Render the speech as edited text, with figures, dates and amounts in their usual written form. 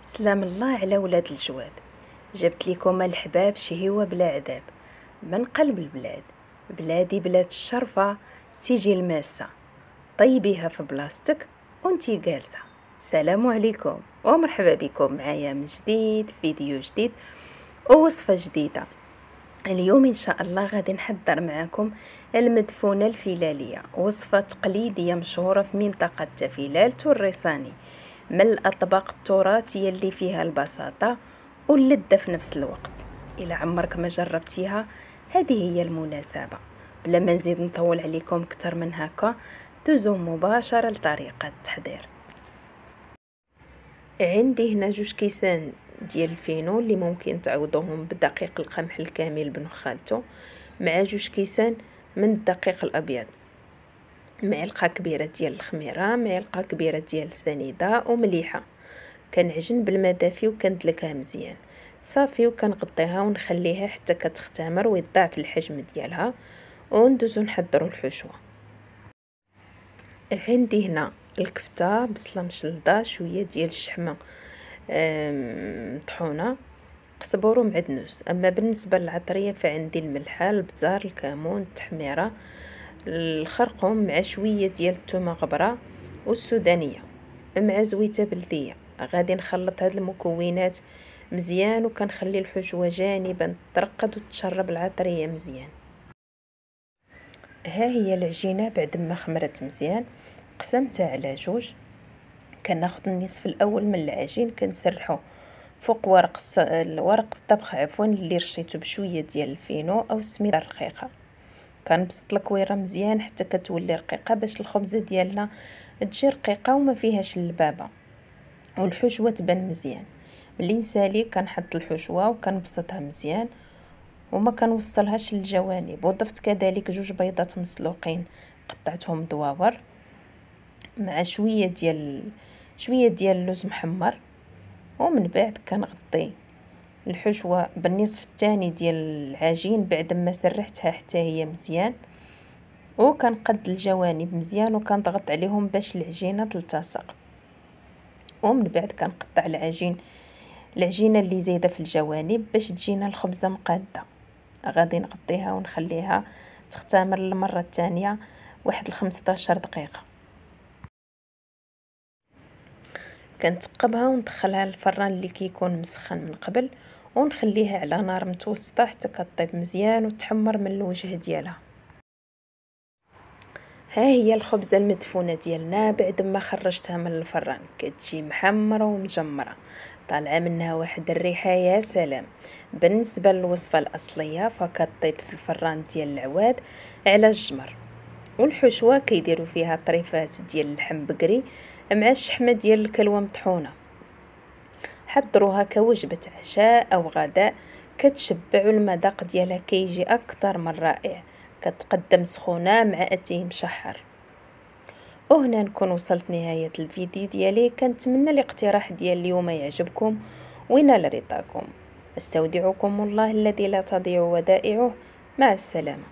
سلام الله على ولاد الجواد. جبت لكم الحباب شهوة بلا عذاب من قلب البلاد. بلادي بلاد الشرفة، سيجي الماسة طيبيها في بلاستيك وانتي جالسة. السلام عليكم ومرحبا بكم معايا من جديد، فيديو جديد ووصفة جديدة. اليوم ان شاء الله غادي نحضر معاكم المدفونة الفلالية، وصفة تقليدية مشهورة في منطقة تافيلال الريساني، من الأطباق التراثية اللي فيها البساطة واللذة في نفس الوقت. إلى عمرك ما جربتيها هذه هي المناسبة. بلا ما نزيد نطول عليكم أكثر من هكا، دوزو مباشرة لطريقة التحضير. عندي هنا 2 كيسان ديال الفينو اللي ممكن تعوضوهم بدقيق القمح الكامل بنخالته، مع 2 كيسان من الدقيق الأبيض، معلقه كبيره ديال الخميره، معلقه كبيره ديال السنيده ومليحه. كنعجن بالماء دافي وكندلكها مزيان صافي، وكنغطيها ونخليها حتى كتختمر ويضاعف الحجم ديالها، وندوزو نحضروا الحشوه. عندي هنا الكفته، بصله مشلضه، شويه ديال الشحمه مطحونه، قزبر ومعدنوس. اما بالنسبه للعطريه فعندي الملحه، البزار، الكمون، التحميره، الخرقوم، مع شويه ديال الثومه غبره والسودانيه مع زويته بلديه. غادي نخلط هاد المكونات مزيان وكنخلي الحشوه جانبا ترقد وتشرب العطريه مزيان. ها هي العجينه بعد ما خمرت مزيان، قسمتها على 2. كناخذ النصف الاول من العجين كنسرحو فوق ورق الطبخ اللي رشيته بشويه ديال الفينو او السميده الرقيقه. كنبسط الكويره مزيان حتى كتولي رقيقه باش الخبزه ديالنا تجي رقيقه وما فيهاش اللبابه والحشوه تبان مزيان. ملي نسالي كنحط الحشوه وكنبسطها مزيان وما كنوصلهاش للجوانب، وضفت كذلك 2 بيضات مسلوقين قطعتهم دواور، مع شويه ديال اللوز محمر. ومن بعد كنغطي الحشوه بالنصف الثاني ديال العجين بعد ما سرحتها حتى هي مزيان، وكنقد الجوانب مزيان وكنضغط عليهم باش العجينه تلتصق. ومن بعد كنقطع العجينه اللي زايده في الجوانب باش تجينا الخبزه مقاده. غادي نغطيها ونخليها تختمر للمره الثانيه واحد 15 دقيقه. كنتقبها وندخلها للفران اللي كيكون مسخن من قبل، ونخليها على نار متوسطه حتى كطيب مزيان وتحمر من الوجه ديالها. ها هي الخبزه المدفونه ديالنا بعد ما خرجتها من الفران، كتجي محمره ومجمره، طالعه منها واحد الريحه يا سلام. بالنسبه للوصفه الاصليه فكطيب في الفران ديال العواد على الجمر، والحشوه كيديروا فيها طريفات ديال اللحم بقري مع الشحمه ديال الكلوه مطحونه. حضروها كوجبه عشاء او غداء، كتشبع والمذاق ديالها كيجي اكثر من رائع. كتقدم سخونه مع اتاي مشحر. وهنا نكون وصلت نهايه الفيديو ديالي. كنتمنى الاقتراح ديال اليوم يعجبكم وينال رضاكم. استودعكم الله الذي لا تضيع ودائعه. مع السلامه.